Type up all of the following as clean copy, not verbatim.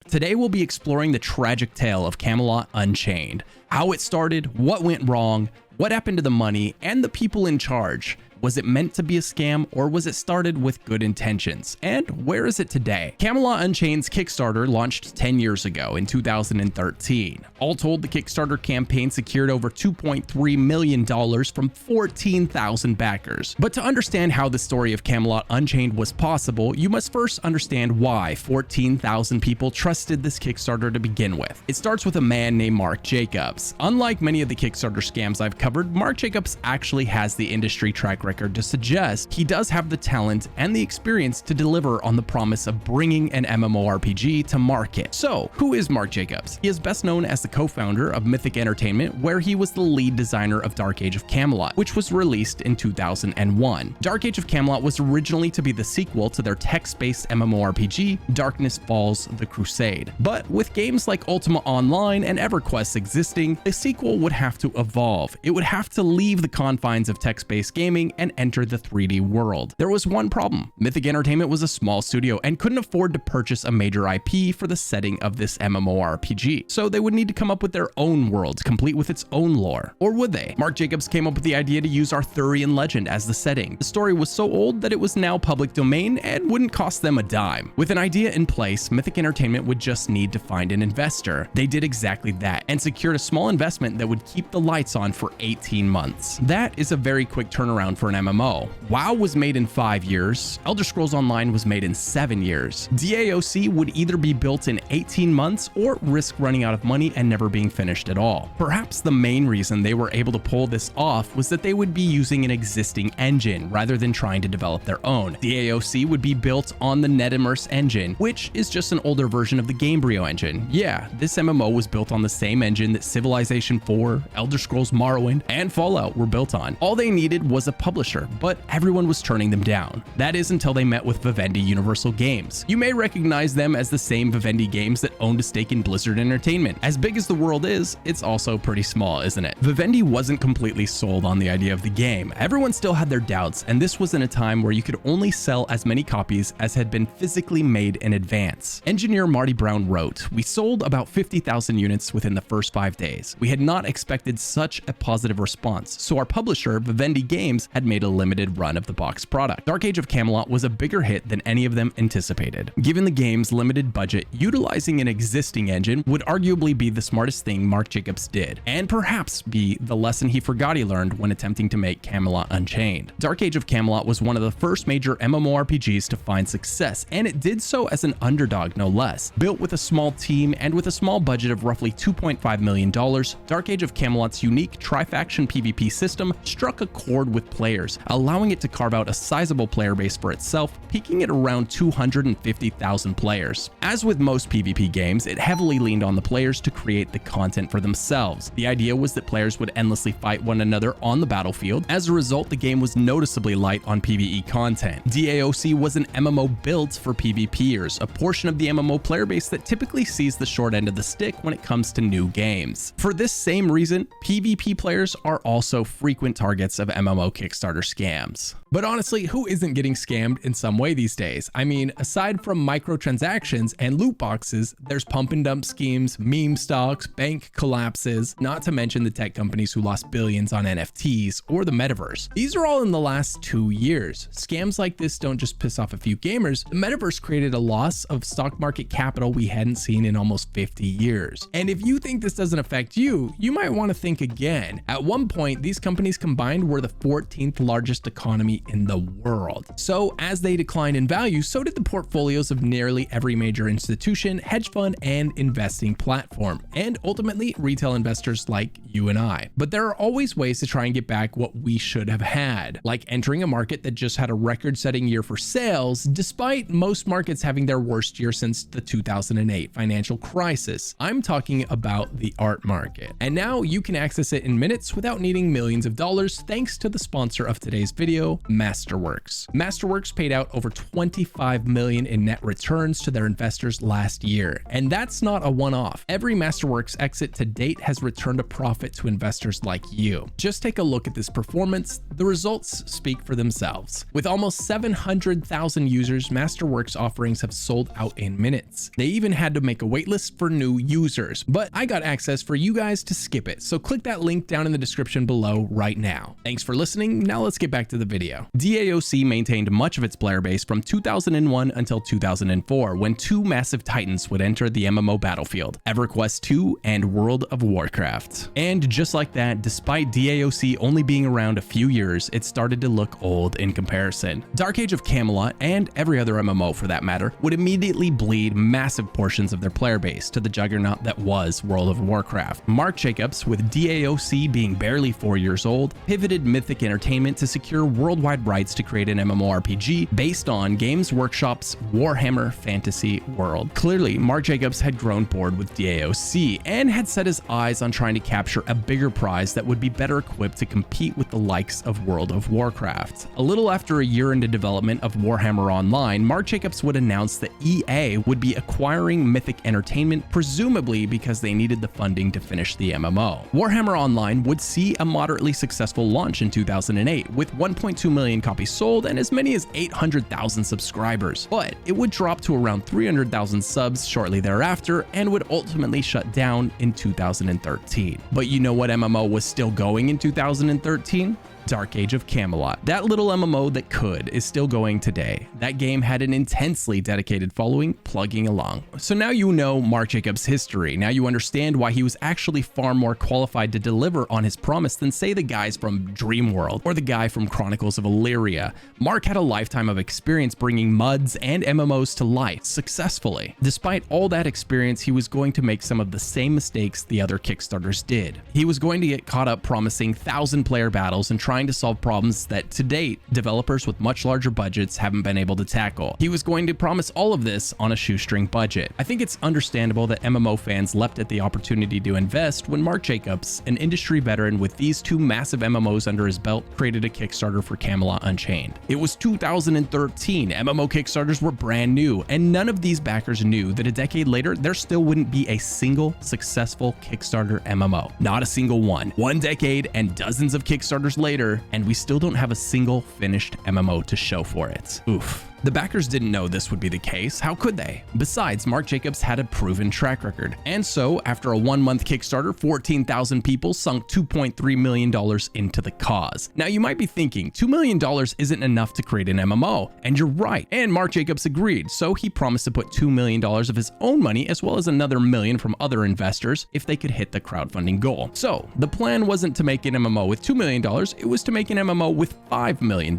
Today we'll be exploring the tragic tale of Camelot Unchained, how it started, what went wrong, what happened to the money, and the people in charge. Was it meant to be a scam, or was it started with good intentions? And where is it today? Camelot Unchained's Kickstarter launched 10 years ago in 2013. All told, the Kickstarter campaign secured over $2.3 million from 14,000 backers. But to understand how the story of Camelot Unchained was possible, you must first understand why 14,000 people trusted this Kickstarter to begin with. It starts with a man named Mark Jacobs. Unlike many of the Kickstarter scams I've covered, Mark Jacobs actually has the industry track record to suggest he does have the talent and the experience to deliver on the promise of bringing an MMORPG to market. So, who is Mark Jacobs? He is best known as the co-founder of Mythic Entertainment, where he was the lead designer of Dark Age of Camelot, which was released in 2001. Dark Age of Camelot was originally to be the sequel to their text-based MMORPG, Darkness Falls: The Crusade. But with games like Ultima Online and EverQuest existing, the sequel would have to evolve. It would have to leave the confines of text-based gaming and enter the 3D world. There was one problem. Mythic Entertainment was a small studio and couldn't afford to purchase a major IP for the setting of this MMORPG, so they would need to come up with their own world, complete with its own lore. Or would they? Mark Jacobs came up with the idea to use Arthurian legend as the setting. The story was so old that it was now public domain and wouldn't cost them a dime. With an idea in place, Mythic Entertainment would just need to find an investor. They did exactly that and secured a small investment that would keep the lights on for 18 months. That is a very quick turnaround for an MMO. WoW was made in 5 years, Elder Scrolls Online was made in 7 years. DAOC would either be built in 18 months or risk running out of money and never being finished at all. Perhaps the main reason they were able to pull this off was that they would be using an existing engine rather than trying to develop their own. DAOC would be built on the Netimmerse engine, which is just an older version of the Gamebryo engine. Yeah, this MMO was built on the same engine that Civilization 4, Elder Scrolls Morrowind, and Fallout were built on. All they needed was a publisher, but everyone was turning them down. That is until they met with Vivendi Universal Games. You may recognize them as the same Vivendi Games that owned a stake in Blizzard Entertainment. As big as the world is, it's also pretty small, isn't it? Vivendi wasn't completely sold on the idea of the game. Everyone still had their doubts, and this was in a time where you could only sell as many copies as had been physically made in advance. Engineer Marty Brown wrote, "We sold about 50,000 units within the first 5 days. We had not expected such a positive response, so our publisher, Vivendi Games, had made a limited run of the box product. Dark Age of Camelot was a bigger hit than any of them anticipated. Given the game's limited budget, utilizing an existing engine would arguably be the smartest thing Mark Jacobs did, and perhaps be the lesson he forgot he learned when attempting to make Camelot Unchained. Dark Age of Camelot was one of the first major MMORPGs to find success, and it did so as an underdog no less. Built with a small team and with a small budget of roughly $2.5 million, Dark Age of Camelot's unique tri-faction PvP system struck a chord with players, allowing it to carve out a sizable player base for itself, peaking at around 250,000 players. As with most PvP games, it heavily leaned on the players to create the content for themselves. The idea was that players would endlessly fight one another on the battlefield. As a result, the game was noticeably light on PvE content. DAOC was an MMO built for PvPers, a portion of the MMO player base that typically sees the short end of the stick when it comes to new games. For this same reason, PvP players are also frequent targets of MMO Kickstarter scams. But honestly, who isn't getting scammed in some way these days? I mean, aside from microtransactions and loot boxes, there's pump and dump schemes, meme stocks, bank collapses, not to mention the tech companies who lost billions on NFTs or the metaverse. These are all in the last 2 years. Scams like this don't just piss off a few gamers. The metaverse created a loss of stock market capital we hadn't seen in almost 50 years. And if you think this doesn't affect you, you might want to think again. At one point, these companies combined were the 14th largest economy in the world. So as they declined in value, so did the portfolios of nearly every major institution, hedge fund, and investing platform, and ultimately retail investors like you and I. But there are always ways to try and get back what we should have had, like entering a market that just had a record-setting year for sales, despite most markets having their worst year since the 2008 financial crisis. I'm talking about the art market. And now you can access it in minutes without needing millions of dollars thanks to the sponsor of today's video, Masterworks. Masterworks paid out over $25 million in net returns to their investors last year, and that's not a one-off. Every Masterworks exit to date has returned a profit profit to investors like you. Just take a look at this performance. The results speak for themselves. With almost 700,000 users, Masterworks offerings have sold out in minutes. They even had to make a waitlist for new users, but I got access for you guys to skip it, so click that link down in the description below right now. Thanks for listening. Now let's get back to the video. DAOC maintained much of its player base from 2001 until 2004, when two massive titans would enter the MMO battlefield, EverQuest 2 and World of Warcraft. And just like that, despite DAOC only being around a few years, it started to look old in comparison. Dark Age of Camelot, and every other MMO for that matter, would immediately bleed massive portions of their player base to the juggernaut that was World of Warcraft. Mark Jacobs, with DAOC being barely 4 years old, pivoted Mythic Entertainment to secure worldwide rights to create an MMORPG based on Games Workshop's Warhammer Fantasy World. Clearly, Mark Jacobs had grown bored with DAOC and had set his eyes on trying to capture a bigger prize that would be better equipped to compete with the likes of World of Warcraft. A little after a year into development of Warhammer Online, Mark Jacobs would announce that EA would be acquiring Mythic Entertainment, presumably because they needed the funding to finish the MMO. Warhammer Online would see a moderately successful launch in 2008, with 1.2 million copies sold and as many as 800,000 subscribers, but it would drop to around 300,000 subs shortly thereafter and would ultimately shut down in 2013. But you know what MMO was still going in 2013? Dark Age of Camelot. That little MMO that could is still going today. That game had an intensely dedicated following plugging along. So now you know Mark Jacobs' history. Now you understand why he was actually far more qualified to deliver on his promise than say the guys from Dreamworld or the guy from Chronicles of Illyria. Mark had a lifetime of experience bringing MUDs and MMOs to life successfully. Despite all that experience, he was going to make some of the same mistakes the other Kickstarters did. He was going to get caught up promising 1,000-player battles and trying to solve problems that to date developers with much larger budgets haven't been able to tackle. He was going to promise all of this on a shoestring budget. I think it's understandable that MMO fans leapt at the opportunity to invest when Mark Jacobs, an industry veteran with these two massive MMOs under his belt, created a Kickstarter for Camelot Unchained. It was 2013, MMO Kickstarters were brand new, and none of these backers knew that a decade later there still wouldn't be a single successful Kickstarter MMO. Not a single one. 1 decade and dozens of Kickstarters later, and we still don't have a single finished MMO to show for it. Oof. The backers didn't know this would be the case. How could they? Besides, Mark Jacobs had a proven track record. And so, after a 1-month Kickstarter, 14,000 people sunk $2.3 million into the cause. Now, you might be thinking, $2 million isn't enough to create an MMO. And you're right. And Mark Jacobs agreed. So he promised to put $2 million of his own money, as well as another $1 million from other investors, if they could hit the crowdfunding goal. So, the plan wasn't to make an MMO with $2 million, it was to make an MMO with $5 million.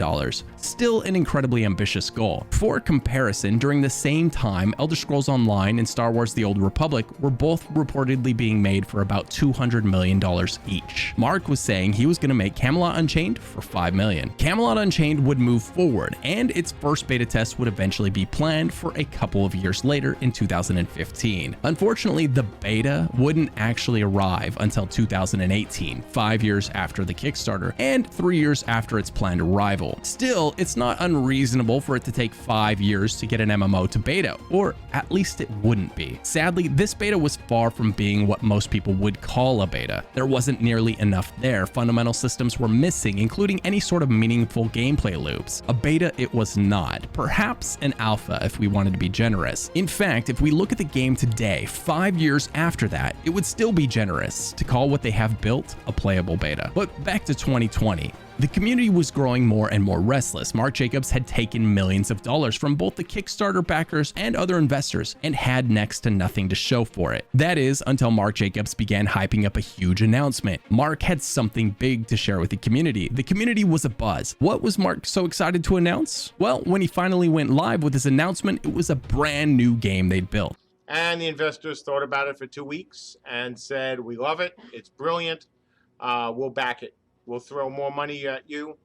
Still an incredibly ambitious goal. For comparison, during the same time, Elder Scrolls Online and Star Wars: The Old Republic were both reportedly being made for about $200 million each. Mark was saying he was going to make Camelot Unchained for $5 million. Camelot Unchained would move forward, and its first beta test would eventually be planned for a couple of years later in 2015. Unfortunately, the beta wouldn't actually arrive until 2018, 5 years after the Kickstarter, and 3 years after its planned arrival. Still, it's not unreasonable for it to take 5 years to get an MMO to beta, or at least it wouldn't be. Sadly, this beta was far from being what most people would call a beta. There wasn't nearly enough there. Fundamental systems were missing, including any sort of meaningful gameplay loops. A beta it was not. Perhaps an alpha if we wanted to be generous. In fact, if we look at the game today, 5 years after that, it would still be generous to call what they have built a playable beta. But back to 2020. The community was growing more and more restless. Mark Jacobs had taken millions of dollars from both the Kickstarter backers and other investors and had next to nothing to show for it. That is, until Mark Jacobs began hyping up a huge announcement. Mark had something big to share with the community. The community was abuzz. What was Mark so excited to announce? Well, when he finally went live with his announcement, it was a brand new game they'd built. And the investors thought about it for 2 weeks and said, we love it, it's brilliant, we'll back it. We'll throw more money at you,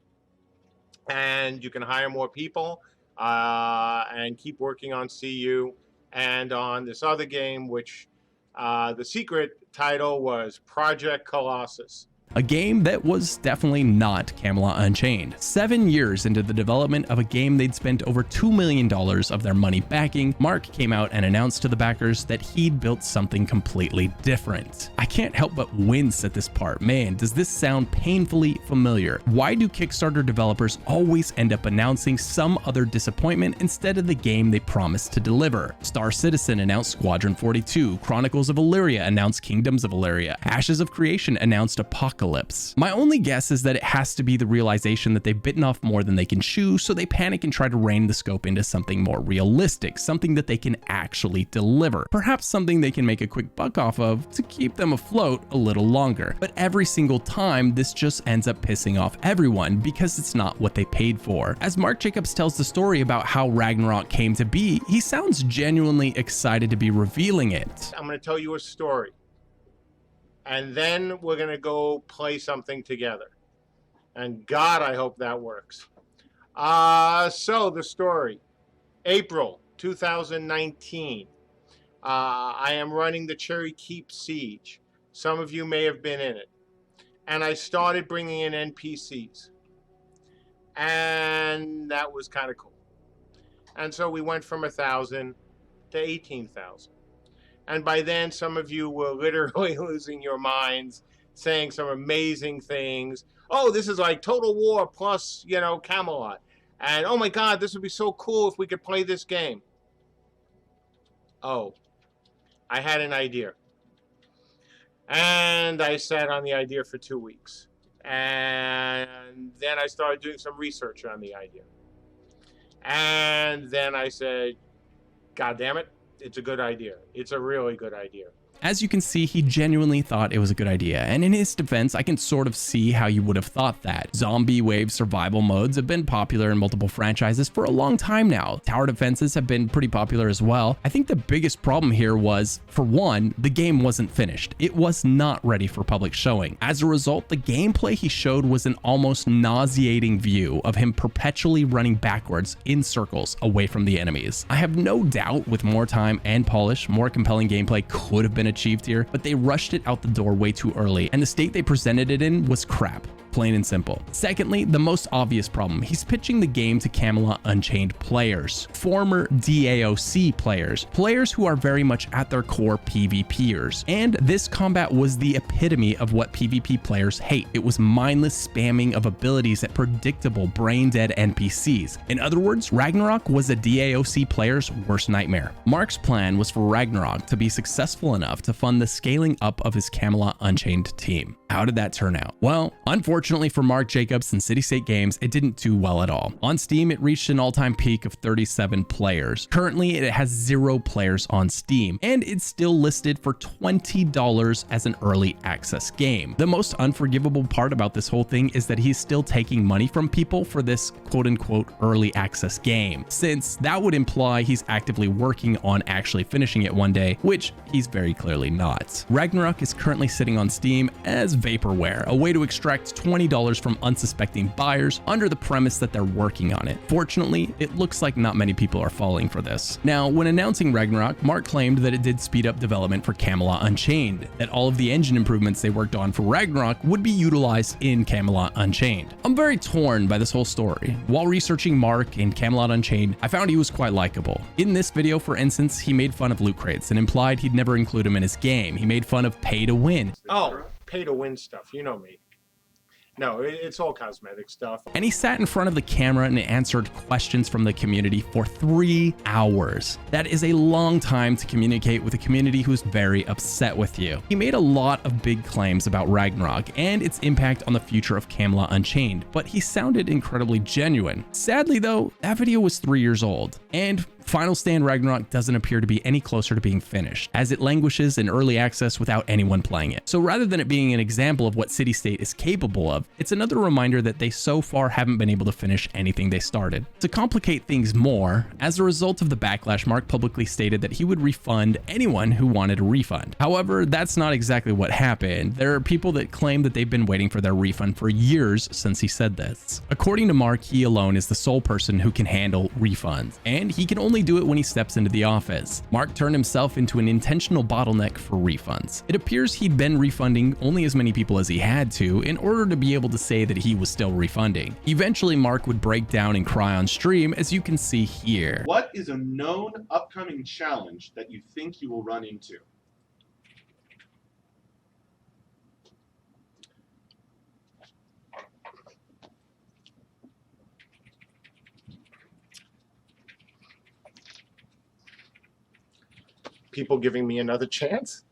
and you can hire more people and keep working on CU and on this other game, which the secret title was Project Colossus. a game that was definitely not Camelot Unchained. 7 years into the development of a game they'd spent over $2 million of their money backing, Mark came out and announced to the backers that he'd built something completely different. I can't help but wince at this part. Man, does this sound painfully familiar? Why do Kickstarter developers always end up announcing some other disappointment instead of the game they promised to deliver? Star Citizen announced Squadron 42, Chronicles of Illyria announced Kingdoms of Illyria, Ashes of Creation announced Apocalypse. My only guess is that it has to be the realization that they've bitten off more than they can chew, so they panic and try to rein the scope into something more realistic, something that they can actually deliver. Perhaps something they can make a quick buck off of to keep them afloat a little longer. But every single time, this just ends up pissing off everyone because it's not what they paid for. As Mark Jacobs tells the story about how Ragnarok came to be, he sounds genuinely excited to be revealing it. I'm going to tell you a story, and then we're going to go play something together. And God, I hope that works. So the story, April 2019. I am running the Cherry Keep Siege. Some of you may have been in it. And I started bringing in NPCs. And that was kind of cool. And so we went from 1,000 to 18,000. And by then, some of you were literally losing your minds, saying some amazing things. Oh, this is like Total War plus, Camelot. And oh my God, this would be so cool if we could play this game. Oh, I had an idea. And I sat on the idea for 2 weeks. And then I started doing some research on the idea. And then I said, God damn it, it's a good idea. It's a really good idea. As you can see, he genuinely thought it was a good idea, and in his defense, I can sort of see how you would have thought that. Zombie wave survival modes have been popular in multiple franchises for a long time now. Tower defenses have been pretty popular as well. I think the biggest problem here was, for one, the game wasn't finished. It was not ready for public showing. As a result, the gameplay he showed was an almost nauseating view of him perpetually running backwards in circles away from the enemies. I have no doubt with more time and polish, more compelling gameplay could have been achieved here, but they rushed it out the door way too early, and the state they presented it in was crap. Plain and simple. Secondly, the most obvious problem, he's pitching the game to Camelot Unchained players, former DAOC players who are very much at their core PvPers. And this combat was the epitome of what PvP players hate. It was mindless spamming of abilities at predictable brain-dead NPCs. In other words, Ragnarok was a DAOC player's worst nightmare. Mark's plan was for Ragnarok to be successful enough to fund the scaling up of his Camelot Unchained team. How did that turn out? Well, unfortunately for Mark Jacobs and City State Games, it didn't do well at all. On Steam, it reached an all-time peak of 37 players. Currently, it has 0 players on Steam, and it's still listed for $20 as an early access game. The most unforgivable part about this whole thing is that he's still taking money from people for this quote-unquote early access game, since that would imply he's actively working on actually finishing it one day, which he's very clearly not. Ragnarok is currently sitting on Steam as vaporware, a way to extract $20 from unsuspecting buyers under the premise that they're working on it. Fortunately, it looks like not many people are falling for this. Now, when announcing Ragnarok, Mark claimed that it did speed up development for Camelot Unchained, that all of the engine improvements they worked on for Ragnarok would be utilized in Camelot Unchained. I'm very torn by this whole story. While researching Mark in Camelot Unchained, I found he was quite likable. In this video, for instance, he made fun of loot crates and implied he'd never include him in his game. He made fun of pay to win. Oh, pay to win stuff, you know me. No, it's all cosmetic stuff. And he sat in front of the camera and answered questions from the community for 3 hours. That is a long time to communicate with a community who's very upset with you. He made a lot of big claims about Ragnarok and its impact on the future of Camelot Unchained, but he sounded incredibly genuine. Sadly though, that video was 3 years old, and Final Stand Ragnarok doesn't appear to be any closer to being finished, as it languishes in early access without anyone playing it. So rather than it being an example of what City State is capable of, it's another reminder that they so far haven't been able to finish anything they started. To complicate things more, as a result of the backlash, Mark publicly stated that he would refund anyone who wanted a refund. However, that's not exactly what happened. There are people that claim that they've been waiting for their refund for years since he said this. According to Mark, he alone is the sole person who can handle refunds, and he can only only do it when he steps into the office. Mark turned himself into an intentional bottleneck for refunds. It appears he'd been refunding only as many people as he had to in order to be able to say that he was still refunding. Eventually, Mark would break down and cry on stream, as you can see here. What is a known upcoming challenge that you think you will run into? People giving me another chance?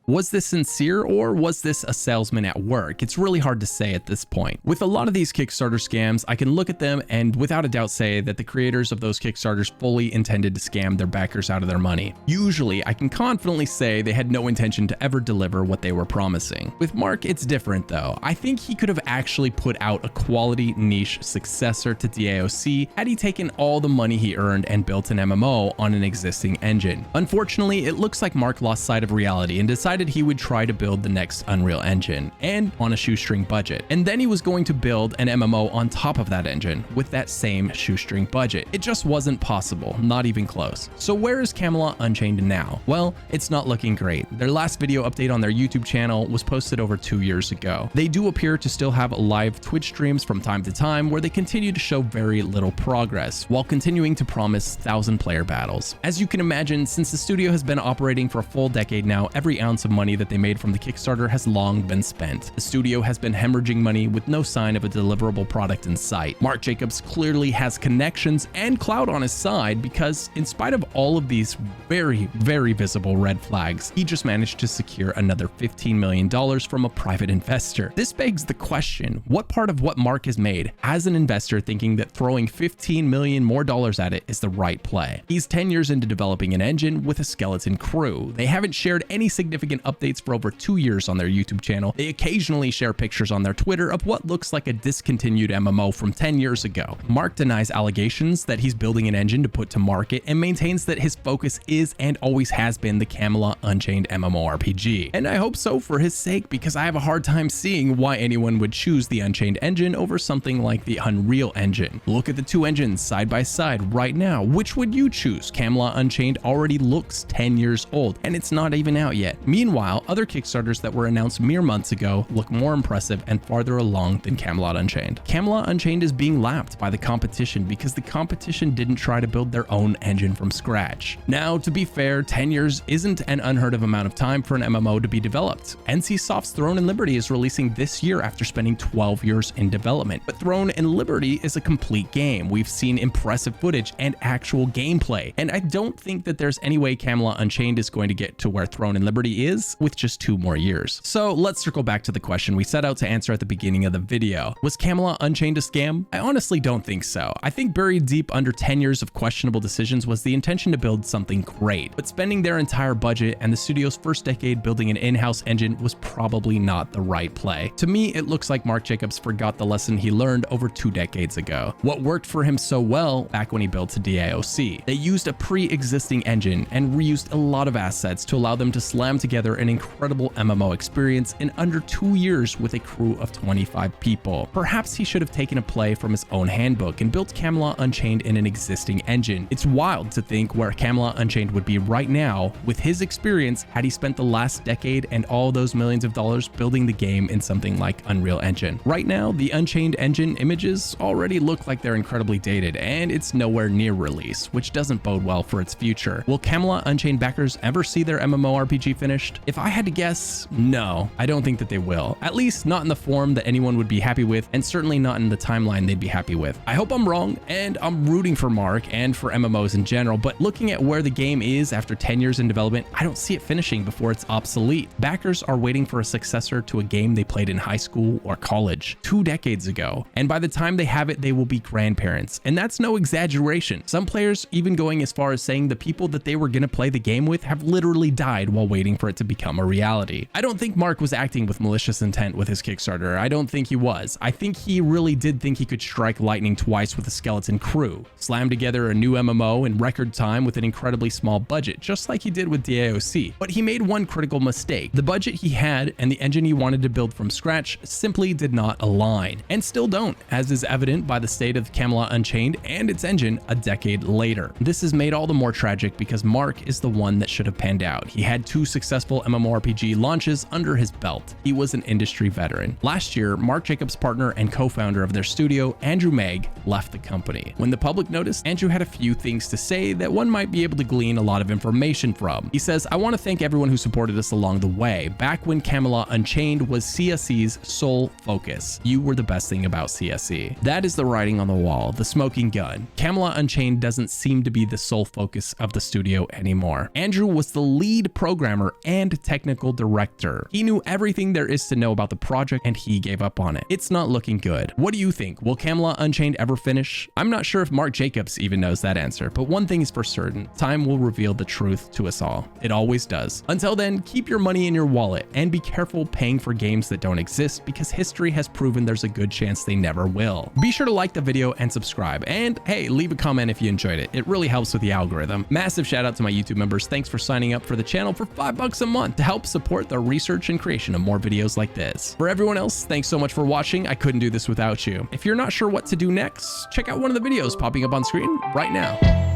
Was this sincere, or was this a salesman at work? It's really hard to say at this point. With a lot of these Kickstarter scams, I can look at them and without a doubt say that the creators of those Kickstarters fully intended to scam their backers out of their money. Usually, I can confidently say they had no intention to ever deliver what they were promising. With Mark, it's different though. I think he could have actually put out a quality niche successor to DAOC had he taken all the money he earned and built an MMO on an existing engine. Unfortunately, it looks like Mark lost sight of reality and decided he would try to build the next Unreal Engine, and on a shoestring budget. And then he was going to build an MMO on top of that engine with that same shoestring budget. It just wasn't possible, not even close. So where is Camelot Unchained now? Well, it's not looking great. Their last video update on their YouTube channel was posted over 2 years ago. They do appear to still have live Twitch streams from time to time where they continue to show very little progress, while continuing to promise 1,000-player battles. As you can imagine, since the studio has been operating for a full decade now, every ounce of money that they made from the Kickstarter has long been spent. The studio has been hemorrhaging money with no sign of a deliverable product in sight. Mark Jacobs clearly has connections and clout on his side because, in spite of all of these very, very visible red flags, he just managed to secure another $15 million from a private investor. This begs the question, what part of what Mark has made has an investor thinking that throwing $15 million more at it is the right play? He's 10 years into developing an engine with a skeleton crew. They haven't shared any significant updates for over 2 years on their YouTube channel. They occasionally share pictures on their Twitter of what looks like a discontinued MMO from 10 years ago. Mark denies allegations that he's building an engine to put to market and maintains that his focus is and always has been the Camelot Unchained MMORPG. And I hope so for his sake, because I have a hard time seeing why anyone would choose the Unchained engine over something like the Unreal Engine. Look at the two engines side by side right now. Which would you choose? Camelot Unchained already looks 10 years old and it's not even out yet. Meanwhile, other Kickstarters that were announced mere months ago look more impressive and farther along than Camelot Unchained. Camelot Unchained is being lapped by the competition because the competition didn't try to build their own engine from scratch. Now, to be fair, 10 years isn't an unheard of amount of time for an MMO to be developed. NCSoft's Throne and Liberty is releasing this year after spending 12 years in development. But Throne and Liberty is a complete game. We've seen impressive footage and actual gameplay, and I don't think that there's any way Camelot Unchained is going to get to where Throne and Liberty is with just 2 more years. So let's circle back to the question we set out to answer at the beginning of the video. Was Camelot Unchained a scam? I honestly don't think so. I think buried deep under 10 years of questionable decisions was the intention to build something great, but spending their entire budget and the studio's first decade building an in-house engine was probably not the right play. To me, it looks like Mark Jacobs forgot the lesson he learned over 2 decades ago. What worked for him so well back when he built to DAOC? They used a pre-existing engine and reused a lot of assets to allow them to slam together an incredible MMO experience in under 2 years with a crew of 25 people. Perhaps he should have taken a play from his own handbook and built Camelot Unchained in an existing engine. It's wild to think where Camelot Unchained would be right now with his experience had he spent the last decade and all those millions of dollars building the game in something like Unreal Engine. Right now, the Unchained engine images already look like they're incredibly dated, and it's nowhere near release, which doesn't bode well for its future. Will Camelot Unchained backers ever see their MMORPG finished? If I had to guess, no, I don't think that they will. At least not in the form that anyone would be happy with, and certainly not in the timeline they'd be happy with. I hope I'm wrong, and I'm rooting for Mark and for MMOs in general, but looking at where the game is after 10 years in development, I don't see it finishing before it's obsolete. Backers are waiting for a successor to a game they played in high school or college 2 decades ago, and by the time they have it, they will be grandparents, and that's no exaggeration. Some players even going as far as saying the people that they were going to play the game with have literally died while waiting for it to become a reality. I don't think Mark was acting with malicious intent with his Kickstarter. I don't think he was. I think he really did think he could strike lightning twice with a skeleton crew, slam together a new MMO in record time with an incredibly small budget, just like he did with DAOC. But he made one critical mistake. The budget he had and the engine he wanted to build from scratch simply did not align, and still don't, as is evident by the state of Camelot Unchained and its engine a decade later. This is made all the more tragic because Mark is the one that should have panned out. He had 2 successful MMORPG launches under his belt. He was an industry veteran. Last year, Mark Jacobs' partner and co-founder of their studio, Andrew Megg, left the company. When the public noticed, Andrew had a few things to say that one might be able to glean a lot of information from. He says, "I want to thank everyone who supported us along the way, back when Camelot Unchained was CSE's sole focus. You were the best thing about CSE." That is the writing on the wall, the smoking gun. Camelot Unchained doesn't seem to be the sole focus of the studio anymore. Andrew was the lead programmer and technical director. He knew everything there is to know about the project and he gave up on it. It's not looking good. What do you think? Will Camelot Unchained ever finish? I'm not sure if Mark Jacobs even knows that answer, but one thing is for certain, time will reveal the truth to us all. It always does. Until then, keep your money in your wallet and be careful paying for games that don't exist because history has proven there's a good chance they never will. Be sure to like the video and subscribe, and hey, leave a comment if you enjoyed it. It really helps with the algorithm. Massive shout out to my YouTube members. Thanks for signing up for the channel for $5 a month to help support the research and creation of more videos like this. For everyone else, thanks so much for watching. I couldn't do this without you. If you're not sure what to do next, check out one of the videos popping up on screen right now.